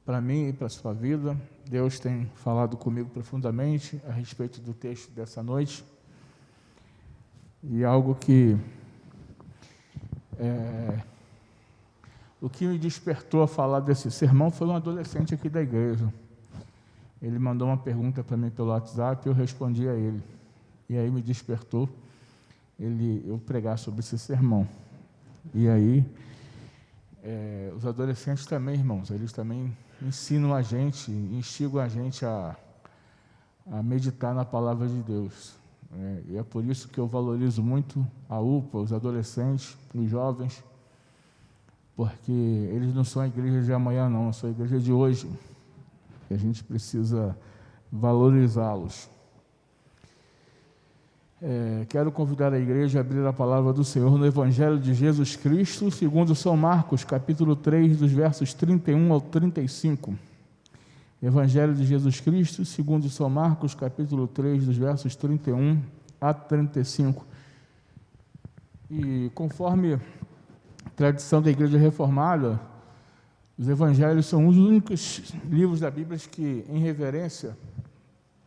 para mim e para a sua vida. Deus tem falado comigo profundamente a respeito do texto dessa noite. E algo que o que me despertou a falar desse sermão foi um adolescente aqui da igreja. Ele mandou uma pergunta para mim pelo WhatsApp e eu respondi a ele. E aí me despertou eu pregar sobre esse sermão. E aí, os adolescentes também, irmãos, eles também ensinam a gente, instigam a gente a meditar na palavra de Deus. E é por isso que eu valorizo muito a UPA, os adolescentes, os jovens, porque eles não são a igreja de amanhã, não, são a igreja de hoje. E a gente precisa valorizá-los. Quero convidar a igreja a abrir a palavra do Senhor no Evangelho de Jesus Cristo, segundo São Marcos, capítulo 3, dos versos 31 ao 35. Evangelho de Jesus Cristo, segundo São Marcos, capítulo 3, dos versos 31 a 35. E conforme a tradição da Igreja Reformada, os Evangelhos são os únicos livros da Bíblia que, em reverência,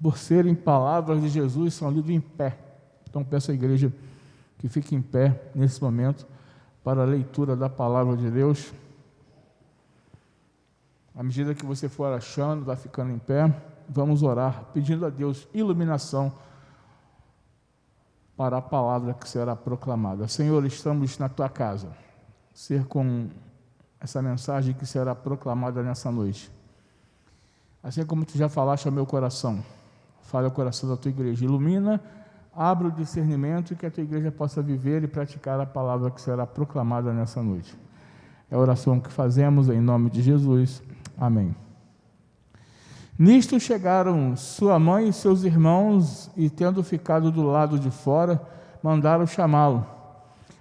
por serem palavras de Jesus, são lidos em pé. Então, peço à igreja que fique em pé nesse momento para a leitura da palavra de Deus. À medida que você for achando, vai ficando em pé, vamos orar, pedindo a Deus iluminação para a palavra que será proclamada. Senhor, estamos na Tua casa, ser com essa mensagem que será proclamada nessa noite. Assim como Tu já falaste ao meu coração, fale ao coração da Tua igreja, ilumina, abra o discernimento e que a Tua igreja possa viver e praticar a palavra que será proclamada nessa noite. É a oração que fazemos em nome de Jesus. Amém. Nisto chegaram sua mãe e seus irmãos e, tendo ficado do lado de fora, mandaram chamá-lo.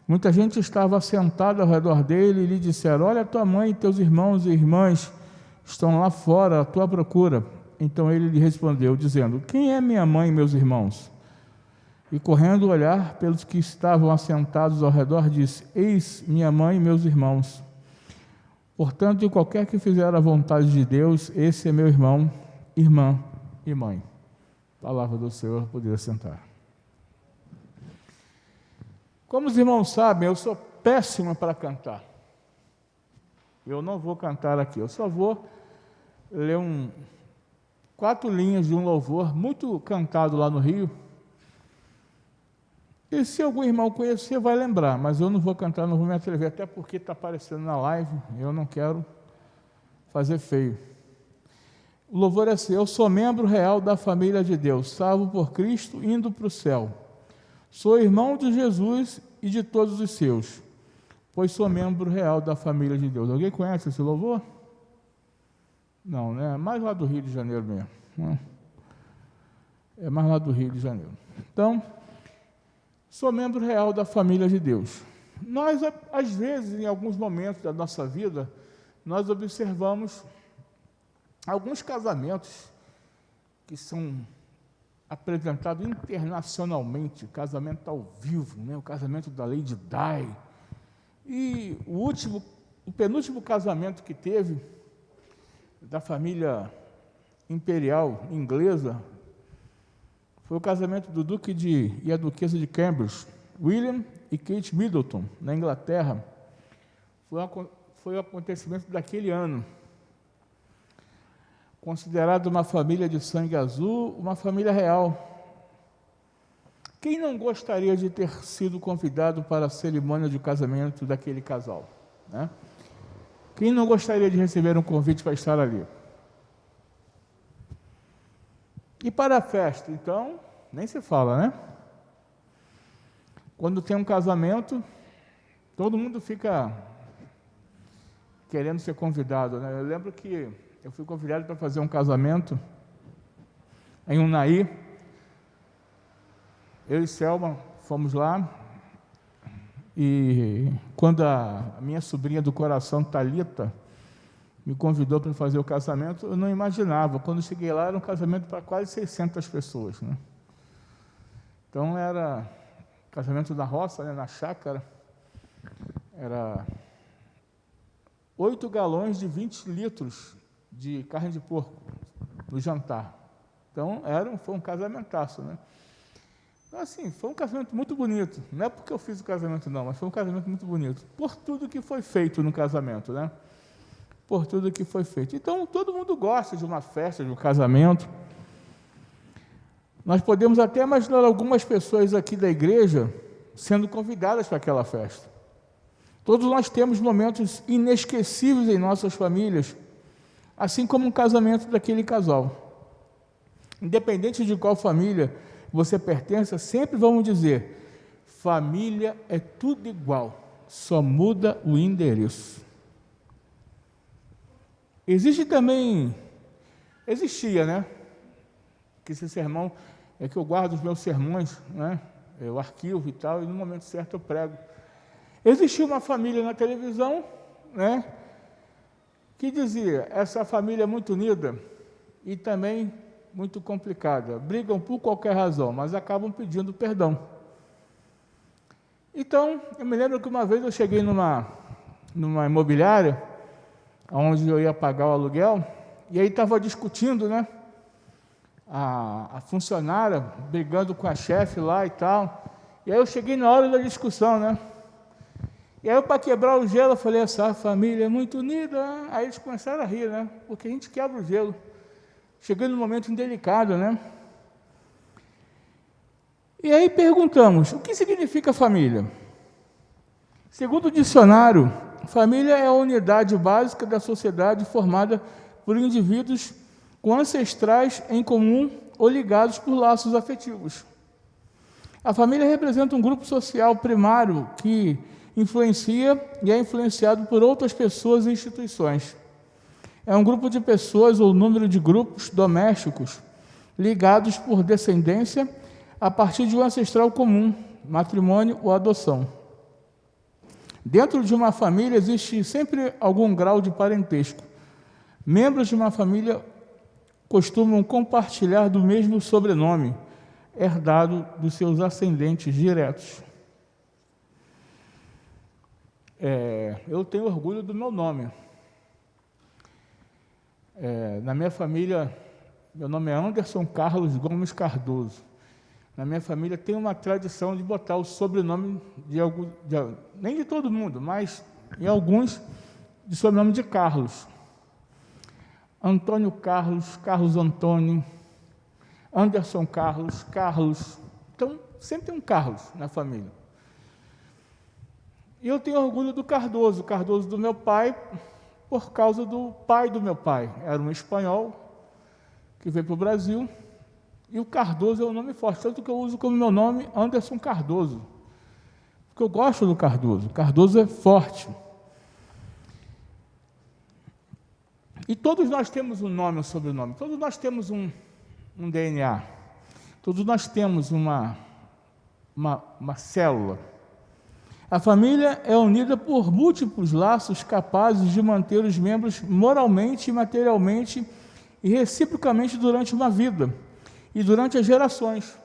Muita gente estava sentada ao redor dele e lhe disseram: olha, tua mãe e teus irmãos e irmãs estão lá fora à tua procura. Então ele lhe respondeu, dizendo: quem é minha mãe e meus irmãos? E correndo olhar pelos que estavam assentados ao redor, disse: eis minha mãe e meus irmãos. Portanto, qualquer que fizer a vontade de Deus, esse é meu irmão, irmã e mãe. Palavra do Senhor, poder sentar. Como os irmãos sabem, eu sou péssimo para cantar. Eu não vou cantar aqui, eu só vou ler 4 linhas de um louvor muito cantado lá no Rio. E se algum irmão conhecer, vai lembrar, mas eu não vou cantar, não vou me atrever, até porque está aparecendo na live, eu não quero fazer feio. O louvor é assim: eu sou membro real da família de Deus, salvo por Cristo, indo para o céu. Sou irmão de Jesus e de todos os seus, pois sou membro real da família de Deus. Alguém conhece esse louvor? Não, né? É mais lá do Rio de Janeiro mesmo. Não. É mais lá do Rio de Janeiro. Então, sou membro real da família de Deus. Nós, às vezes, em alguns momentos da nossa vida, nós observamos alguns casamentos que são apresentados internacionalmente, casamento ao vivo, né? O casamento da Lady Di. E o penúltimo casamento que teve, da família imperial inglesa, foi o casamento do Duque e a Duquesa de Cambridge, William e Kate Middleton, na Inglaterra. Foi o acontecimento daquele ano. Considerado uma família de sangue azul, uma família real. Quem não gostaria de ter sido convidado para a cerimônia de casamento daquele casal, né? Quem não gostaria de receber um convite para estar ali? E para a festa, então, nem se fala, né? Quando tem um casamento, todo mundo fica querendo ser convidado, né? Eu lembro que eu fui convidado para fazer um casamento em Unai. Eu e Selma fomos lá, e quando a minha sobrinha do coração, Thalita, me convidou para fazer o casamento, eu não imaginava. Quando cheguei lá, era um casamento para quase 600 pessoas, né? Então, era casamento da roça, né, na chácara. Era 8 galões de 20 litros de carne de porco no jantar. Então, foi um casamentaço, né? Então, assim, foi um casamento muito bonito. Não é porque eu fiz o casamento, não, mas foi um casamento muito bonito. Por tudo que foi feito no casamento, né? Por tudo que foi feito. Então, todo mundo gosta de uma festa, de um casamento. Nós podemos até imaginar algumas pessoas aqui da igreja sendo convidadas para aquela festa. Todos nós temos momentos inesquecíveis em nossas famílias, assim como um casamento daquele casal. Independente de qual família você pertence, sempre vamos dizer, família é tudo igual, só muda o endereço. Existia, né? Que esse sermão, é que eu guardo os meus sermões, né? Eu arquivo e tal, e no momento certo eu prego. Existia uma família na televisão, né? Que dizia, essa família é muito unida e também muito complicada. Brigam por qualquer razão, mas acabam pedindo perdão. Então, eu me lembro que uma vez eu cheguei numa imobiliária, onde eu ia pagar o aluguel, e aí estava discutindo, né? A funcionária brigando com a chefe lá e tal. E aí eu cheguei na hora da discussão, né? E aí, para quebrar o gelo, eu falei, essa família é muito unida. Aí eles começaram a rir, né? Porque a gente quebra o gelo. Cheguei num momento indelicado, né? E aí perguntamos, o que significa família? Segundo o dicionário, família é a unidade básica da sociedade formada por indivíduos com ancestrais em comum ou ligados por laços afetivos. A família representa um grupo social primário que influencia e é influenciado por outras pessoas e instituições. É um grupo de pessoas ou número de grupos domésticos ligados por descendência a partir de um ancestral comum, matrimônio ou adoção. Dentro de uma família existe sempre algum grau de parentesco. Membros de uma família costumam compartilhar do mesmo sobrenome, herdado dos seus ascendentes diretos. Eu tenho orgulho do meu nome. Na minha família, meu nome é Anderson Carlos Gomes Cardoso. Na minha família tem uma tradição de botar o sobrenome nem de todo mundo, mas em alguns, de sobrenome de Carlos. Antônio Carlos, Carlos Antônio, Anderson Carlos, Carlos. Então, sempre tem um Carlos na família. E eu tenho orgulho do Cardoso do meu pai, por causa do pai do meu pai. Era um espanhol que veio para o Brasil, e o Cardoso é um nome forte, tanto que eu uso como meu nome Anderson Cardoso, porque eu gosto do Cardoso. Cardoso é forte. E todos nós temos um nome, um sobrenome, todos nós temos um DNA, todos nós temos uma célula. A família é unida por múltiplos laços capazes de manter os membros moralmente, materialmente e reciprocamente durante uma vida e durante as gerações.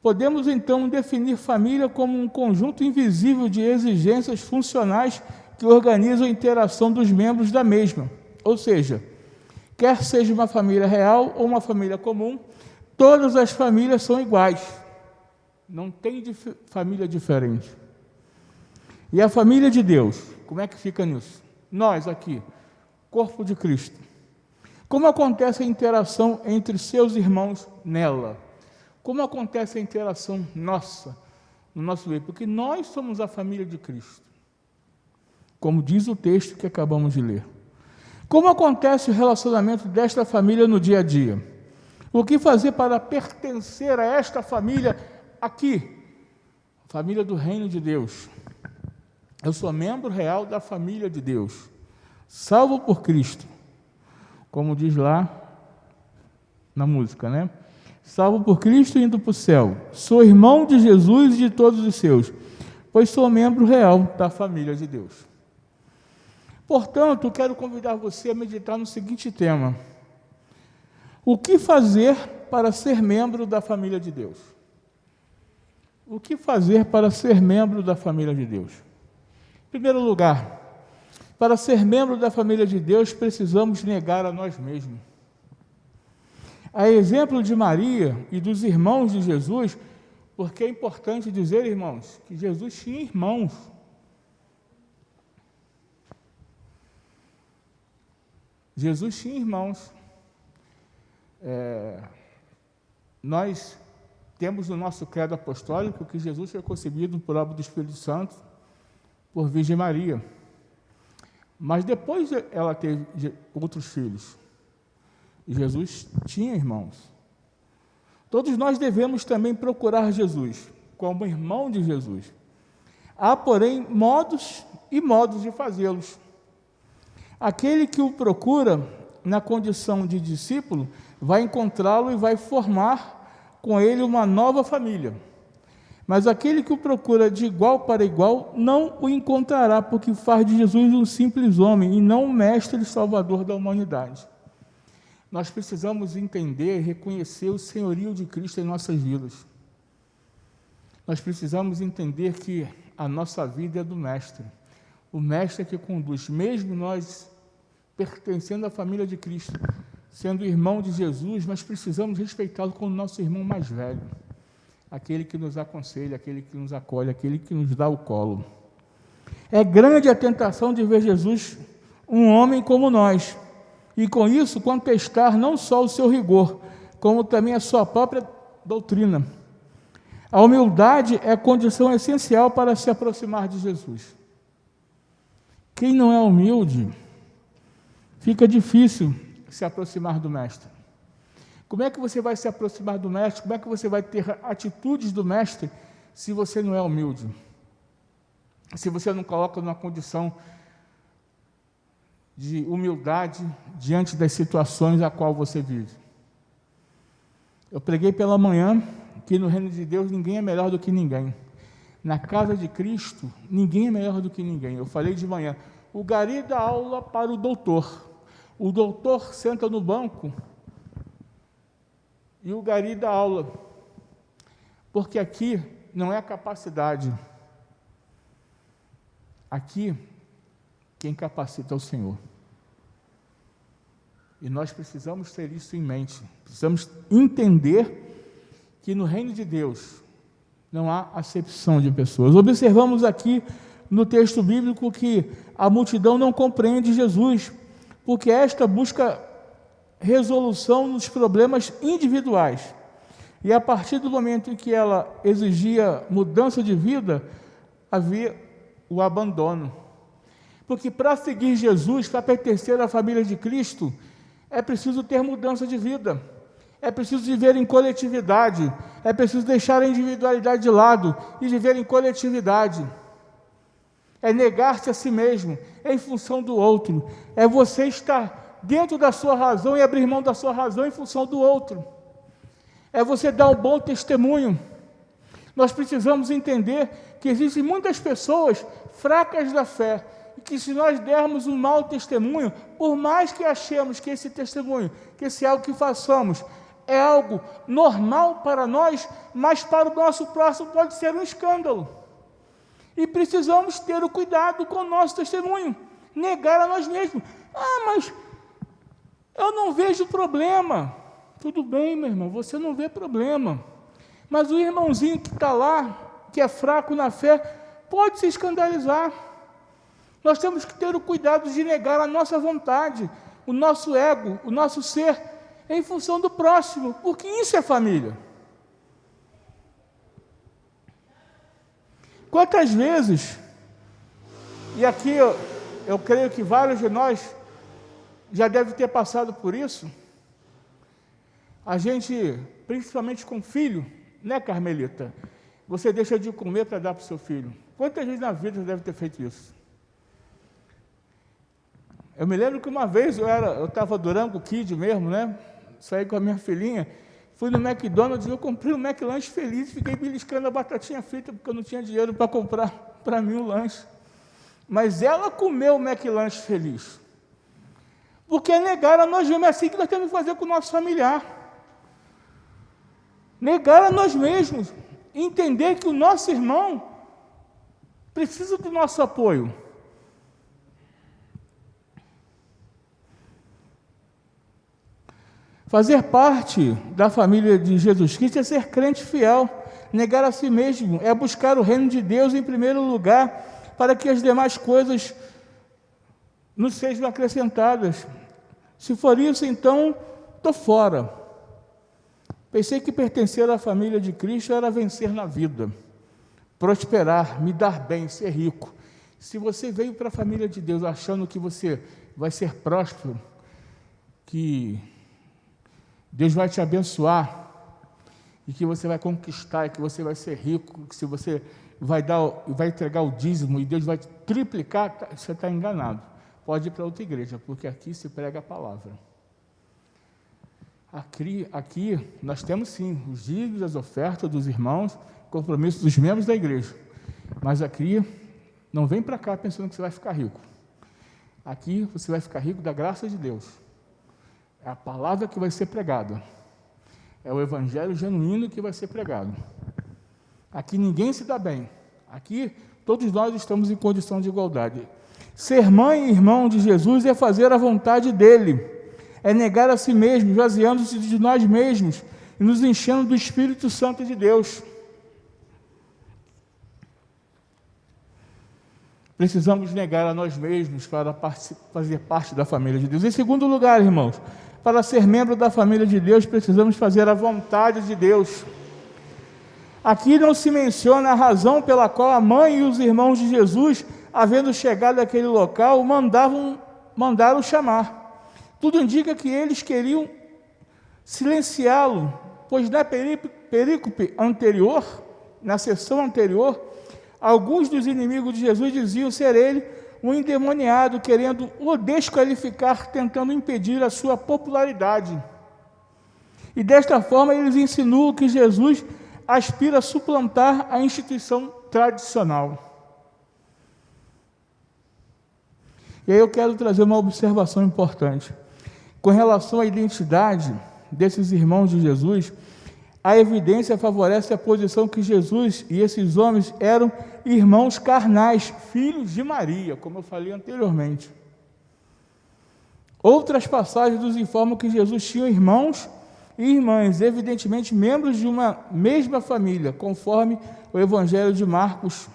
Podemos, então, definir família como um conjunto invisível de exigências funcionais que organizam a interação dos membros da mesma. Ou seja, quer seja uma família real ou uma família comum, todas as famílias são iguais. Não tem família diferente. E a família de Deus, como é que fica nisso? Nós aqui, corpo de Cristo. Como acontece a interação entre seus irmãos nela? Como acontece a interação nossa, no nosso meio? Porque nós somos a família de Cristo, como diz o texto que acabamos de ler. Como acontece o relacionamento desta família no dia a dia? O que fazer para pertencer a esta família aqui? Família do reino de Deus. Eu sou membro real da família de Deus, salvo por Cristo, como diz lá na música, né? Salvo por Cristo indo para o céu. Sou irmão de Jesus e de todos os seus, pois sou membro real da família de Deus. Portanto, quero convidar você a meditar no seguinte tema: o que fazer para ser membro da família de Deus? O que fazer para ser membro da família de Deus? Em primeiro lugar, Para ser membro da família de Deus, precisamos negar a nós mesmos. A exemplo de Maria e dos irmãos de Jesus, porque é importante dizer, irmãos, que Jesus tinha irmãos. Jesus tinha irmãos. Nós temos no nosso credo apostólico que Jesus foi concebido por obra do Espírito Santo, por Virgem Maria. Mas depois ela teve outros filhos. E Jesus tinha irmãos. Todos nós devemos também procurar Jesus, como irmão de Jesus. Há, porém, modos e modos de fazê-los. Aquele que o procura na condição de discípulo vai encontrá-lo e vai formar com ele uma nova família. Mas aquele que o procura de igual para igual não o encontrará, porque faz de Jesus um simples homem e não um mestre e salvador da humanidade. Nós precisamos entender e reconhecer o senhorio de Cristo em nossas vidas. Nós precisamos entender que a nossa vida é do Mestre. O Mestre é que conduz, mesmo nós pertencendo à família de Cristo, sendo irmão de Jesus, mas precisamos respeitá-lo como nosso irmão mais velho, aquele que nos aconselha, aquele que nos acolhe, aquele que nos dá o colo. É grande a tentação de ver Jesus um homem como nós, e com isso contestar não só o seu rigor, como também a sua própria doutrina. A humildade é condição essencial para se aproximar de Jesus. Quem não é humilde, fica difícil se aproximar do Mestre. Como é que você vai se aproximar do Mestre? Como é que você vai ter atitudes do Mestre se você não é humilde? Se você não coloca numa condição de humildade diante das situações a qual você vive. Eu preguei pela manhã que no reino de Deus ninguém é melhor do que ninguém. Na casa de Cristo, ninguém é melhor do que ninguém. Eu falei de manhã, o gari dá aula para o doutor. O doutor senta no banco e o gari dá aula. Porque aqui não é a capacidade. Aqui, quem capacita é o Senhor. E nós precisamos ter isso em mente. Precisamos entender que no reino de Deus não há acepção de pessoas. Observamos aqui no texto bíblico que a multidão não compreende Jesus, porque esta busca resolução nos problemas individuais. E a partir do momento em que ela exigia mudança de vida, havia o abandono. Porque para seguir Jesus, para pertencer à família de Cristo, é preciso ter mudança de vida. É preciso viver em coletividade. É preciso deixar a individualidade de lado e viver em coletividade. É negar-se a si mesmo, em função do outro. É você estar dentro da sua razão e abrir mão da sua razão em função do outro. É você dar um bom testemunho. Nós precisamos entender que existem muitas pessoas fracas da fé, e que se nós dermos um mau testemunho, por mais que achemos que esse testemunho, que esse algo que façamos, é algo normal para nós, mas para o nosso próximo pode ser um escândalo. E precisamos ter o cuidado com o nosso testemunho, negar a nós mesmos. Mas eu não vejo problema. Tudo bem, meu irmão, você não vê problema. Mas o irmãozinho que está lá, que é fraco na fé, pode se escandalizar. Nós temos que ter o cuidado de negar a nossa vontade, o nosso ego, o nosso ser, em função do próximo, porque isso é família. Quantas vezes, e aqui eu creio que vários de nós já devem ter passado por isso, a gente, principalmente com filho, né, Carmelita? Você deixa de comer para dar para o seu filho. Quantas vezes na vida você deve ter feito isso? Eu me lembro que uma vez eu estava Durango Kid mesmo, né? Saí com a minha filhinha, fui no McDonald's e eu comprei um McLanche feliz e fiquei beliscando a batatinha frita porque eu não tinha dinheiro para comprar para mim o lanche. Mas ela comeu o McLanche feliz. Porque negar a nós mesmos, é assim que nós temos que fazer com o nosso familiar. Negar a nós mesmos, entender que o nosso irmão precisa do nosso apoio. Fazer parte da família de Jesus Cristo é ser crente fiel. Negar a si mesmo é buscar o reino de Deus em primeiro lugar, para que as demais coisas nos sejam acrescentadas. Se for isso, então, estou fora. Pensei que pertencer à família de Cristo era vencer na vida, prosperar, me dar bem, ser rico. Se você veio para a família de Deus achando que você vai ser próspero, que Deus vai te abençoar, e que você vai conquistar, e que você vai ser rico, que se você vai entregar o dízimo e Deus vai triplicar, você está enganado. Pode ir para outra igreja, porque aqui se prega a palavra. Aqui nós temos sim os dízimos, as ofertas dos irmãos, compromissos dos membros da igreja. Mas aqui, não vem para cá pensando que você vai ficar rico. Aqui você vai ficar rico da graça de Deus. É a palavra que vai ser pregada. É o evangelho genuíno que vai ser pregado. Aqui ninguém se dá bem. Aqui todos nós estamos em condição de igualdade. Ser mãe e irmão de Jesus é fazer a vontade dele. É negar a si mesmo, esvaziando-se de nós mesmos e nos enchendo do Espírito Santo de Deus. Precisamos negar a nós mesmos para fazer parte da família de Deus. Em segundo lugar, irmãos, para ser membro da família de Deus, precisamos fazer a vontade de Deus. Aqui não se menciona a razão pela qual a mãe e os irmãos de Jesus, havendo chegado àquele local, mandaram chamar. Tudo indica que eles queriam silenciá-lo, pois na perícope anterior, na sessão anterior, alguns dos inimigos de Jesus diziam ser ele um endemoniado, querendo o desqualificar, tentando impedir a sua popularidade. E desta forma eles insinuam que Jesus aspira a suplantar a instituição tradicional. E aí eu quero trazer uma observação importante. Com relação à identidade desses irmãos de Jesus, a evidência favorece a posição que Jesus e esses homens eram irmãos carnais, filhos de Maria, como eu falei anteriormente. Outras passagens nos informam que Jesus tinha irmãos e irmãs, evidentemente membros de uma mesma família, conforme o Evangelho de Marcos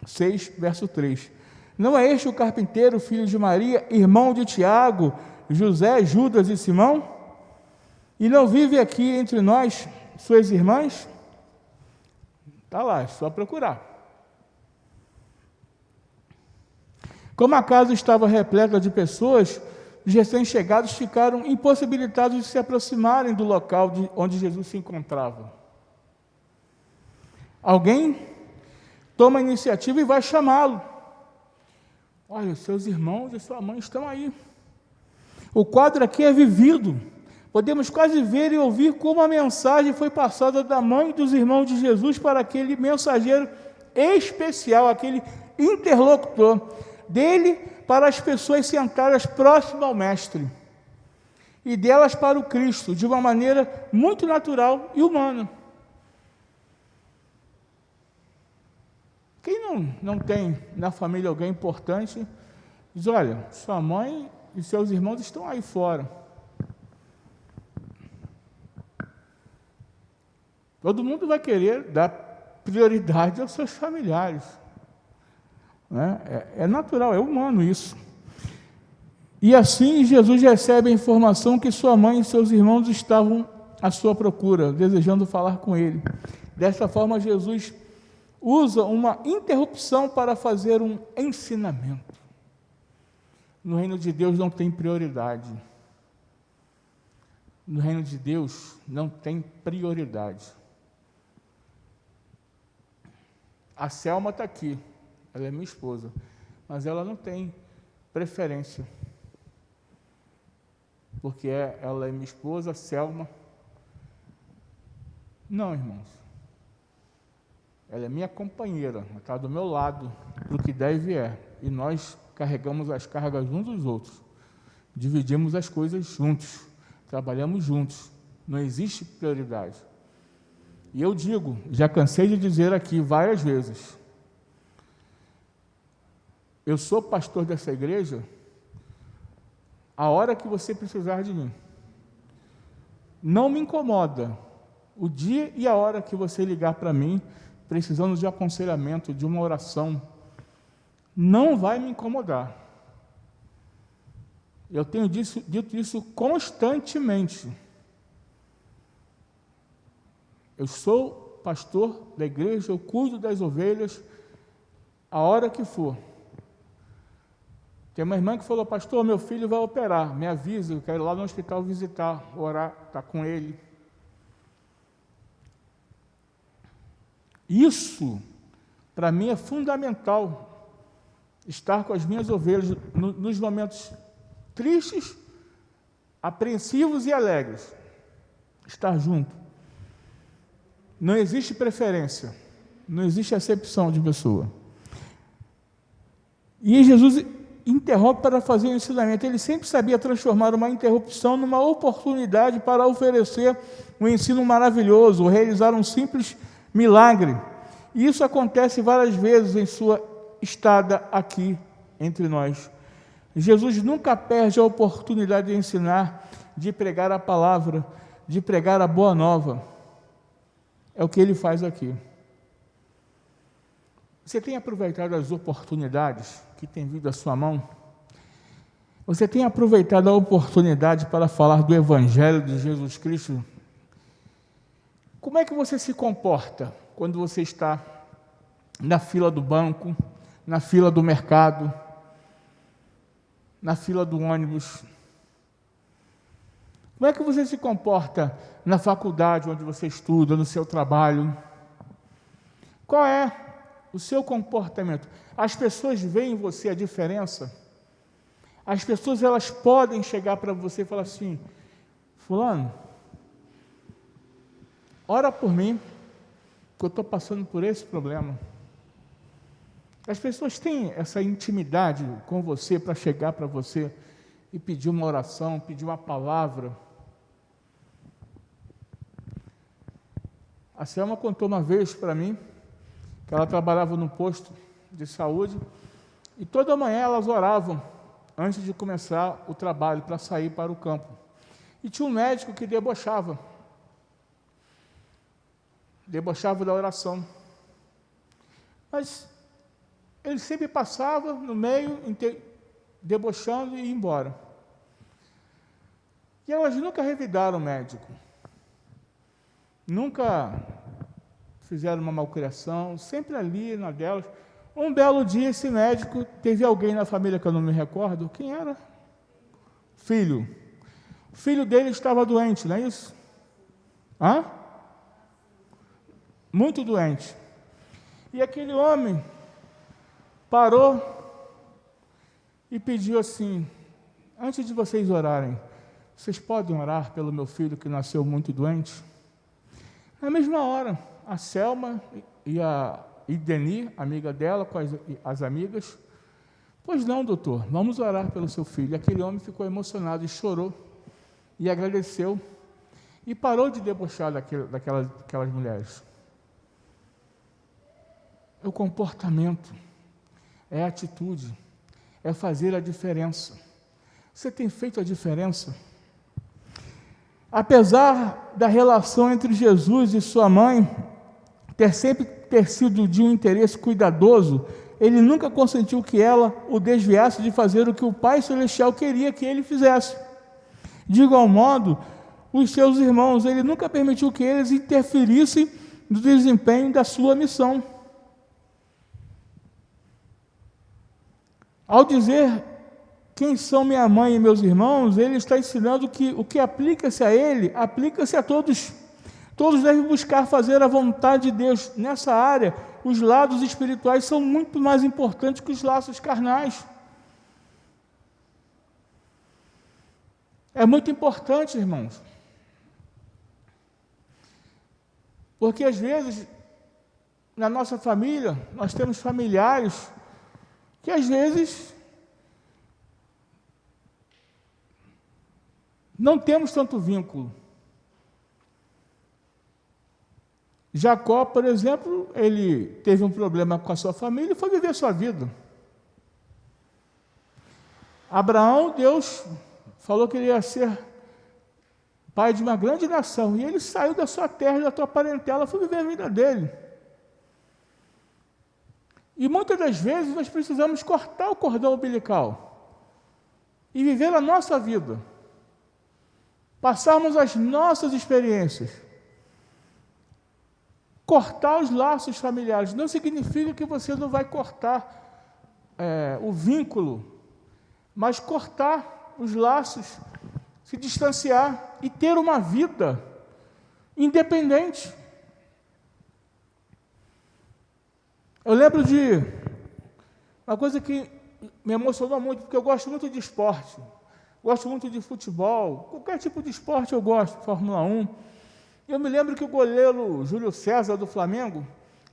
6, verso 3. Não é este o carpinteiro, filho de Maria, irmão de Tiago, José, Judas e Simão? E não vive aqui entre nós suas irmãs? Está lá, é só procurar. Como a casa estava repleta de pessoas, os recém-chegados ficaram impossibilitados de se aproximarem do local onde Jesus se encontrava. Alguém toma a iniciativa e vai chamá-lo. Olha, seus irmãos e sua mãe estão aí. O quadro aqui é vivido. Podemos quase ver e ouvir como a mensagem foi passada da mãe e dos irmãos de Jesus para aquele mensageiro especial, aquele interlocutor dele para as pessoas sentadas próximas ao Mestre e delas para o Cristo, de uma maneira muito natural e humana. Quem não tem na família alguém importante, diz, olha, sua mãe e seus irmãos estão aí fora. Todo mundo vai querer dar prioridade aos seus familiares. Né? É natural, é humano isso. E assim Jesus recebe a informação que sua mãe e seus irmãos estavam à sua procura, desejando falar com ele. Dessa forma, Jesus usa uma interrupção para fazer um ensinamento. No reino de Deus não tem prioridade. No reino de Deus não tem prioridade. A Selma está aqui, ela é minha esposa, mas ela não tem preferência. Porque ela é minha esposa, a Selma. Não, irmãos. Ela é minha companheira, ela está do meu lado, para o que der e vier. E nós carregamos as cargas uns dos outros. Dividimos as coisas juntos. Trabalhamos juntos. Não existe prioridade. E eu digo, já cansei de dizer aqui várias vezes, eu sou pastor dessa igreja a hora que você precisar de mim. Não me incomoda o dia e a hora que você ligar para mim, precisando de aconselhamento, de uma oração. Não vai me incomodar. Eu tenho dito isso constantemente. Eu sou pastor da igreja, eu cuido das ovelhas a hora que for. Tem uma irmã que falou: pastor, meu filho vai operar, me avisa, eu quero ir lá no hospital visitar, orar, estar com ele. Isso, para mim, é fundamental, estar com as minhas ovelhas nos momentos tristes, apreensivos e alegres. Estar junto. Não existe preferência, não existe acepção de pessoa. E Jesus interrompe para fazer o ensinamento. Ele sempre sabia transformar uma interrupção numa oportunidade para oferecer um ensino maravilhoso, ou realizar um simples milagre. E isso acontece várias vezes em sua estada aqui entre nós. Jesus nunca perde a oportunidade de ensinar, de pregar a palavra, de pregar a boa nova. É o que ele faz aqui. Você tem aproveitado as oportunidades que têm vindo à sua mão? Você tem aproveitado a oportunidade para falar do Evangelho de Jesus Cristo? Como é que você se comporta quando você está na fila do banco, na fila do mercado, na fila do ônibus? Como é que você se comporta na faculdade onde você estuda, no seu trabalho? Qual é o seu comportamento? As pessoas veem em você a diferença? As pessoas, elas podem chegar para você e falar assim: fulano, ora por mim, que eu estou passando por esse problema. As pessoas têm essa intimidade com você para chegar para você e pedir uma oração, pedir uma palavra. A Selma contou uma vez para mim que ela trabalhava no posto de saúde e toda manhã elas oravam antes de começar o trabalho, para sair para o campo. E tinha um médico que debochava da oração. Mas ele sempre passava no meio, debochando e ia embora. E elas nunca revidaram o médico. Nunca fizeram uma malcriação, sempre ali na delas. Um belo dia, esse médico, teve alguém na família que eu não me recordo, quem era? Filho. O filho dele estava doente, não é isso? Hã? Muito doente. E aquele homem parou e pediu assim: antes de vocês orarem, vocês podem orar pelo meu filho que nasceu muito doente? Na mesma hora, a Selma e a Ideni, amiga dela, com as amigas: pois não, doutor, vamos orar pelo seu filho. E aquele homem ficou emocionado e chorou, e agradeceu, e parou de debochar daquelas mulheres. É o comportamento, é a atitude, é fazer a diferença. Você tem feito a diferença? Apesar da relação entre Jesus e sua mãe sempre ter sido de um interesse cuidadoso, ele nunca consentiu que ela o desviasse de fazer o que o Pai Celestial queria que ele fizesse. De igual modo, os seus irmãos, ele nunca permitiu que eles interferissem no desempenho da sua missão. Ao dizer quem são minha mãe e meus irmãos, ele está ensinando que o que aplica-se a ele, aplica-se a todos. Todos devem buscar fazer a vontade de Deus. Nessa área, os lados espirituais são muito mais importantes que os laços carnais. É muito importante, irmãos. Porque às vezes, na nossa família, nós temos familiares que às vezes não temos tanto vínculo. Jacó, por exemplo, ele teve um problema com a sua família e foi viver a sua vida. Abraão, Deus falou que ele ia ser pai de uma grande nação, e ele saiu da sua terra, da sua parentela, foi viver a vida dele. E muitas das vezes nós precisamos cortar o cordão umbilical e viver a nossa vida, passarmos as nossas experiências, cortar os laços familiares. Não significa que você não vai cortar o vínculo, mas cortar os laços, se distanciar e ter uma vida independente. Eu lembro de uma coisa que me emocionou muito, porque eu gosto muito de esporte, gosto muito de futebol, qualquer tipo de esporte eu gosto, Fórmula 1. Eu me lembro que o goleiro Júlio César, do Flamengo,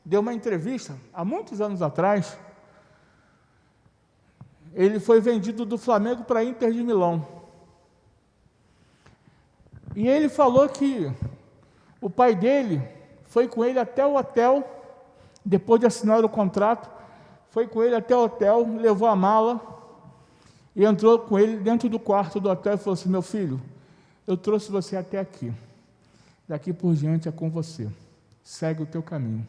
deu uma entrevista, há muitos anos atrás. Ele foi vendido do Flamengo para a Inter de Milão. E ele falou que o pai dele foi com ele até o hotel, depois de assinar o contrato, foi com ele até o hotel, levou a mala e entrou com ele dentro do quarto do hotel e falou assim: meu filho, eu trouxe você até aqui, daqui por diante é com você, segue o teu caminho,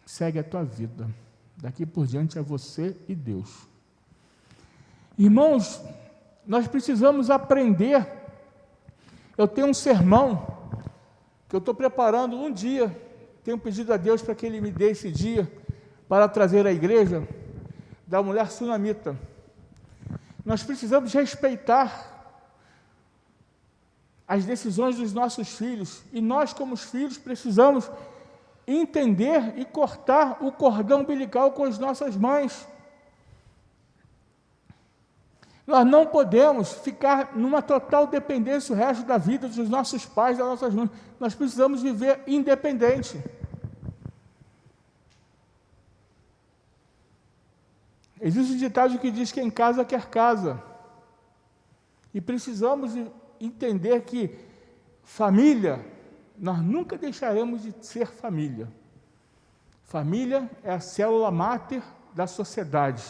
segue a tua vida, daqui por diante é você e Deus. Irmãos, nós precisamos aprender. Eu tenho um sermão que eu estou preparando um dia, tenho pedido a Deus para que Ele me dê esse dia para trazer à igreja, da mulher sunamita. Nós precisamos respeitar as decisões dos nossos filhos, e nós, como os filhos, precisamos entender e cortar o cordão umbilical com as nossas mães. Nós não podemos ficar numa total dependência o resto da vida dos nossos pais, das nossas mães. Nós precisamos viver independente. Existe um ditado que diz que em casa quer casa. E precisamos entender que família, nós nunca deixaremos de ser família. Família é a célula máter da sociedade.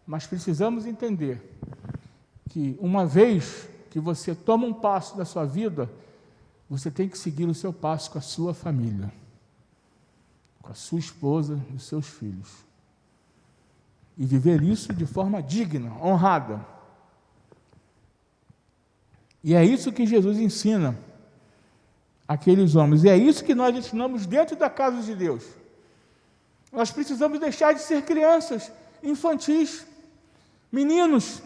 Mas precisamos entender que uma vez que você toma um passo da sua vida, você tem que seguir o seu passo com a sua família, com a sua esposa e os seus filhos. E viver isso de forma digna, honrada. E é isso que Jesus ensina àqueles homens. E é isso que nós ensinamos dentro da casa de Deus. Nós precisamos deixar de ser crianças infantis, meninos,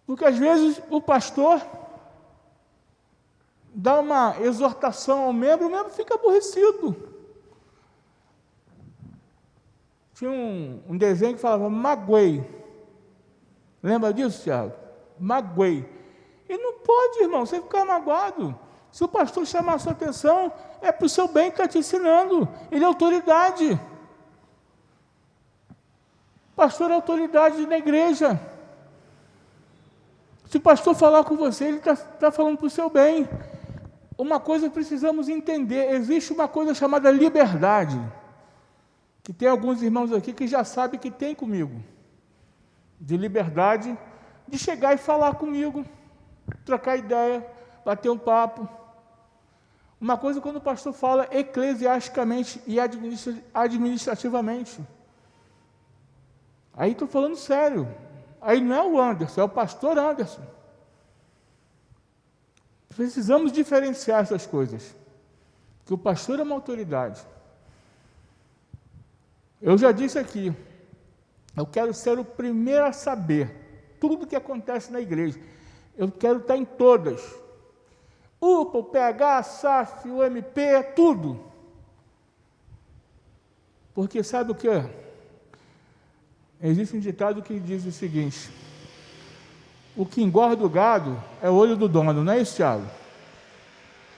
porque às vezes o pastor dá uma exortação ao membro, o membro fica aborrecido. Tinha um desenho que falava magoei. Lembra disso, Tiago? Magoei. E não pode, irmão, você ficar magoado. Se o pastor chamar a sua atenção, é para o seu bem que está te ensinando. Ele é autoridade. Pastor é autoridade na igreja. Se o pastor falar com você, ele está falando para o seu bem. Uma coisa precisamos entender: existe uma coisa chamada liberdade, que tem alguns irmãos aqui que já sabem que tem comigo, de liberdade de chegar e falar comigo, trocar ideia, bater um papo. Uma coisa quando o pastor fala eclesiasticamente e administrativamente. Aí estou falando sério. Aí não é o Anderson, é o pastor Anderson. Precisamos diferenciar essas coisas. Que o pastor é uma autoridade. Eu já disse aqui, eu quero ser o primeiro a saber tudo o que acontece na igreja. Eu quero estar em todas. UPA, o PH, a SAF, o MP, tudo. Porque sabe o que? Existe um ditado que diz o seguinte: o que engorda o gado é o olho do dono, não é isso, Thiago?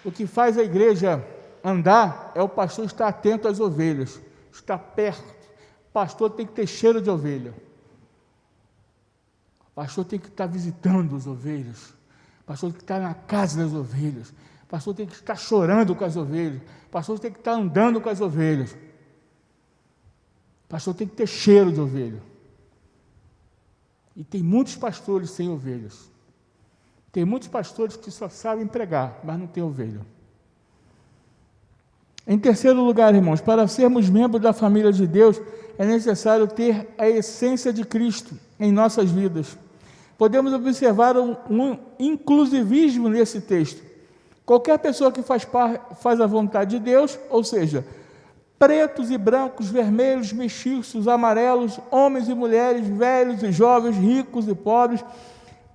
O que faz a igreja andar é o pastor estar atento às ovelhas, estar perto. O pastor tem que ter cheiro de ovelha. O pastor tem que estar visitando as ovelhas. O pastor tem que estar na casa das ovelhas. O pastor tem que estar chorando com as ovelhas. O pastor tem que estar andando com as ovelhas. O pastor tem que ter cheiro de ovelha. E tem muitos pastores sem ovelhas. Tem muitos pastores que só sabem pregar, mas não tem ovelha. Em terceiro lugar, irmãos, para sermos membros da família de Deus, é necessário ter a essência de Cristo em nossas vidas. Podemos observar um inclusivismo nesse texto. Qualquer pessoa que faz a vontade de Deus, ou seja, pretos e brancos, vermelhos, mestiços, amarelos, homens e mulheres, velhos e jovens, ricos e pobres,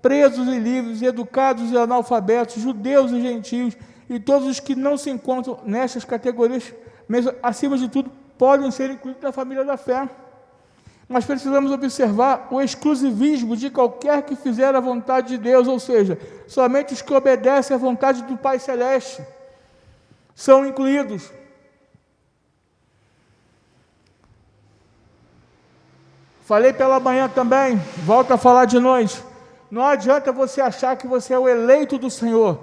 presos e livres, educados e analfabetos, judeus e gentios, e todos os que não se encontram nestas categorias, mesmo, acima de tudo, podem ser incluídos na família da fé. Mas precisamos observar o exclusivismo de qualquer que fizer a vontade de Deus, ou seja, somente os que obedecem à vontade do Pai Celeste são incluídos. Falei pela manhã também, volto a falar de noite. Não adianta você achar que você é o eleito do Senhor,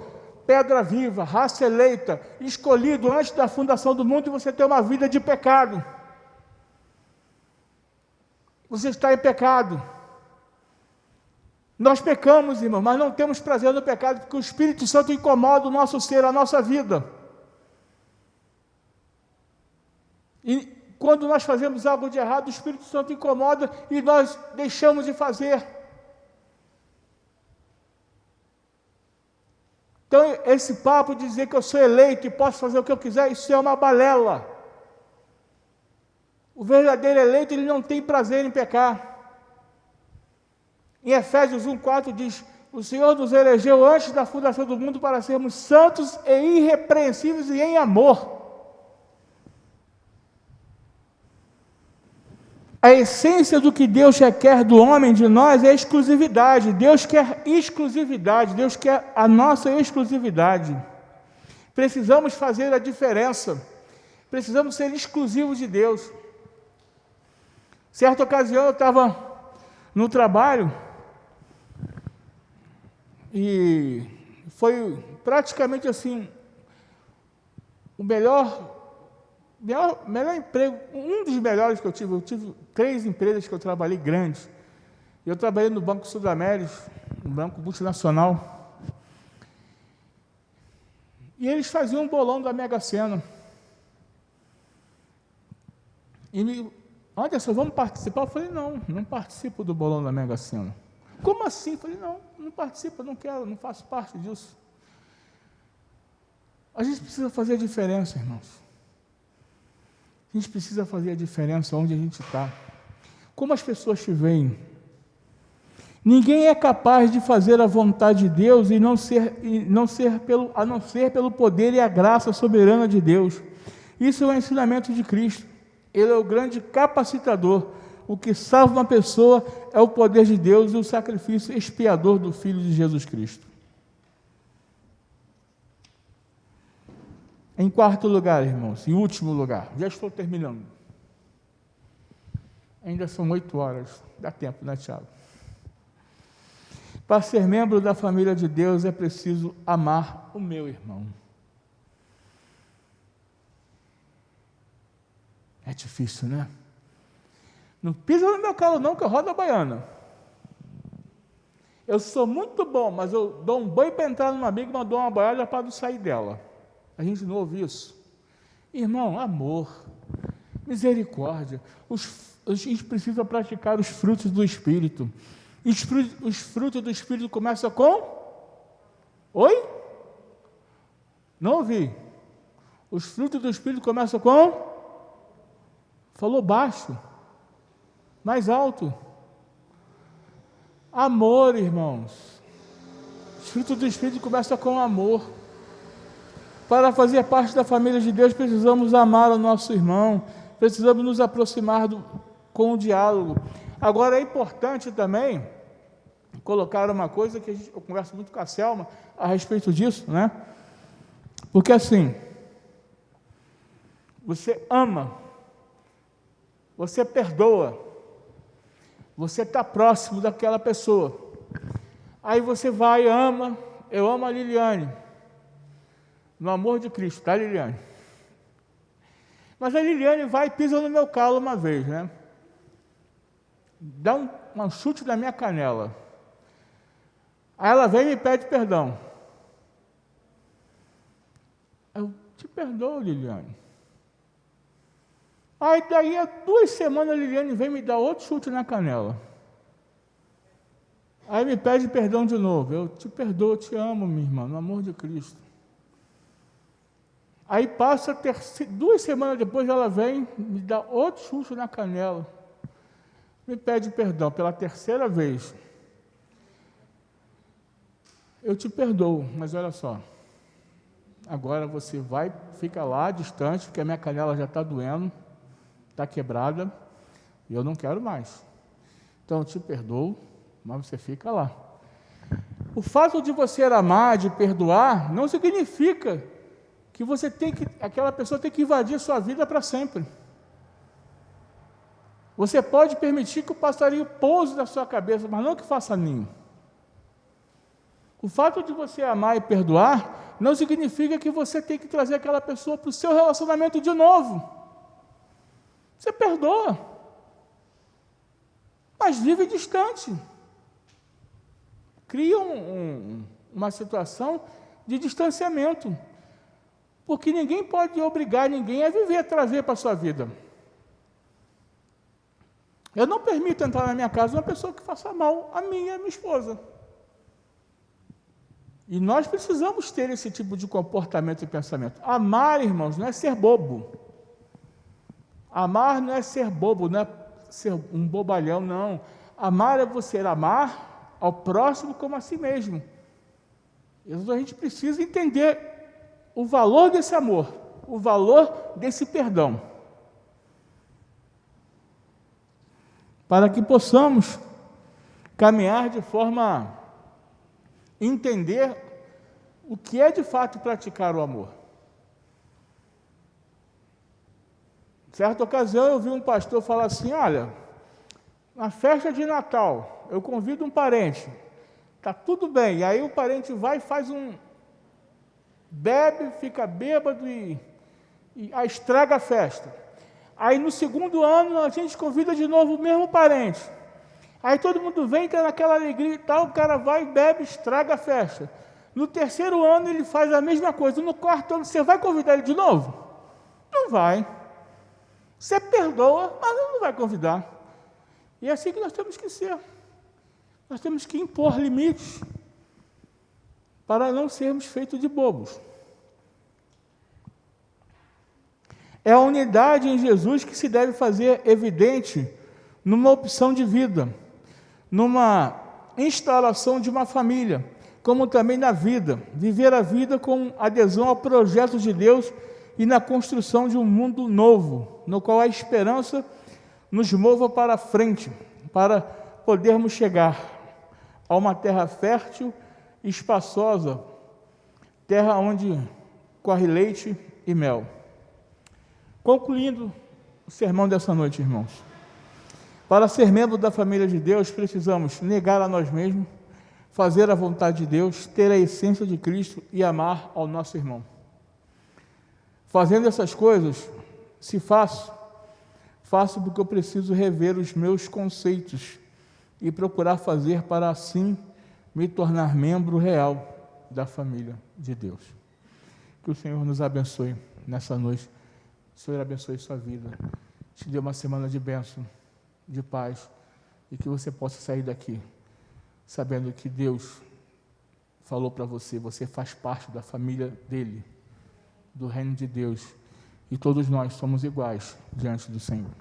pedra viva, raça eleita, escolhido antes da fundação do mundo, e você ter uma vida de pecado. Você está em pecado. Nós pecamos, irmão, mas não temos prazer no pecado, porque o Espírito Santo incomoda o nosso ser, a nossa vida. E quando nós fazemos algo de errado, o Espírito Santo incomoda e nós deixamos de fazer. Então, esse papo de dizer que eu sou eleito e posso fazer o que eu quiser, isso é uma balela. O verdadeiro eleito, ele não tem prazer em pecar. Em Efésios 1,4 diz: o Senhor nos elegeu antes da fundação do mundo para sermos santos e irrepreensíveis e em amor. A essência do que Deus requer do homem, de nós, é exclusividade. Deus quer exclusividade, Deus quer a nossa exclusividade. Precisamos fazer a diferença, precisamos ser exclusivos de Deus. Certa ocasião eu estava no trabalho e foi praticamente assim, o melhor emprego, um dos melhores que eu tive. Eu tive 3 empresas que eu trabalhei grandes. Eu trabalhei no Banco Sudamérica, um banco multinacional, e eles faziam um bolão da Mega Sena. E Anderson, vamos participar? Eu falei, não participo do bolão da Mega Sena. Como assim? Eu falei, não participo, não quero, não faço parte disso. A gente precisa fazer a diferença, irmãos. A gente precisa fazer a diferença onde a gente está. Como as pessoas te veem. Ninguém é capaz de fazer a vontade de Deus a não ser pelo poder e a graça soberana de Deus. Isso é o ensinamento de Cristo. Ele é o grande capacitador. O que salva uma pessoa é o poder de Deus e o sacrifício expiador do Filho de Jesus Cristo. Em quarto lugar, irmãos, em último lugar, já estou terminando. Ainda são 8 horas, dá tempo, né, Tiago? Para ser membro da família de Deus é preciso amar o meu irmão. É difícil, né? Não pisa no meu calo não, que eu rodo a baiana. Eu sou muito bom, mas eu dou um banho para entrar numa amiga e dou uma baiana para não sair dela. A gente não ouve isso. Irmão, amor, misericórdia. A gente precisa praticar os frutos do Espírito. Os frutos do Espírito começam com? Oi? Não ouvi. Os frutos do Espírito começam com? Falou baixo. Mais alto. Amor, irmãos. Os frutos do Espírito começam com amor. Para fazer parte da família de Deus, precisamos amar o nosso irmão, precisamos nos aproximar com o diálogo. Agora, é importante também colocar uma coisa que eu converso muito com a Selma a respeito disso, né? Porque assim, você ama, você perdoa, você está próximo daquela pessoa. Aí você vai, ama, eu amo a Liliane, no amor de Cristo, tá, Liliane? Mas a Liliane vai e pisa no meu calo uma vez, né? Dá um chute na minha canela. Aí ela vem e me pede perdão. Eu te perdoo, Liliane. Aí daí a 2 semanas a Liliane vem me dar outro chute na canela. Aí me pede perdão de novo. Eu te perdoo, eu te amo, minha irmã, no amor de Cristo. Aí passa 2 semanas depois, ela vem me dá outro chute na canela. Me pede perdão pela 3ª vez. Eu te perdoo, mas olha só. Agora você vai, fica lá distante, porque a minha canela já está doendo, está quebrada, e eu não quero mais. Então eu te perdoo, mas você fica lá. O fato de você amar, de perdoar, não significa que aquela pessoa tem que invadir sua vida para sempre. Você pode permitir que o passarinho pouse na sua cabeça, mas não que faça ninho. O fato de você amar e perdoar não significa que você tem que trazer aquela pessoa para o seu relacionamento de novo. Você perdoa, mas vive distante. Cria uma situação de distanciamento, porque ninguém pode obrigar ninguém a viver, a trazer para a sua vida. Eu não permito entrar na minha casa uma pessoa que faça mal a mim e a minha esposa. E nós precisamos ter esse tipo de comportamento e pensamento. Amar, irmãos, não é ser bobo. Amar não é ser bobo, não é ser um bobalhão, não. Amar é você amar ao próximo como a si mesmo. Então a gente precisa entender o valor desse amor, o valor desse perdão, para que possamos caminhar de forma a entender o que é de fato praticar o amor. Certa ocasião eu vi um pastor falar assim: olha, na festa de Natal, eu convido um parente, está tudo bem, e aí o parente vai e faz bebe, fica bêbado e estraga a festa. Aí no segundo ano a gente convida de novo o mesmo parente. Aí todo mundo vem, está naquela alegria e tal, o cara vai, bebe, estraga a festa. No 3º ano ele faz a mesma coisa. No 4º ano você vai convidar ele de novo? Não vai. Você perdoa, mas não vai convidar. E é assim que nós temos que ser. Nós temos que impor limites para não sermos feitos de bobos. É a unidade em Jesus que se deve fazer evidente numa opção de vida, numa instalação de uma família, como também na vida. Viver a vida com adesão ao projeto de Deus e na construção de um mundo novo, no qual a esperança nos mova para a frente, para podermos chegar a uma terra fértil e espaçosa, terra onde corre leite e mel. Concluindo o sermão dessa noite, irmãos, para ser membro da família de Deus, precisamos negar a nós mesmos, fazer a vontade de Deus, ter a essência de Cristo e amar ao nosso irmão. Fazendo essas coisas, se faço porque eu preciso rever os meus conceitos e procurar fazer para assim me tornar membro real da família de Deus. Que o Senhor nos abençoe nessa noite. O Senhor abençoe sua vida, te dê uma semana de bênção, de paz, e que você possa sair daqui sabendo que Deus falou para você, você faz parte da família dele, do reino de Deus, e todos nós somos iguais diante do Senhor.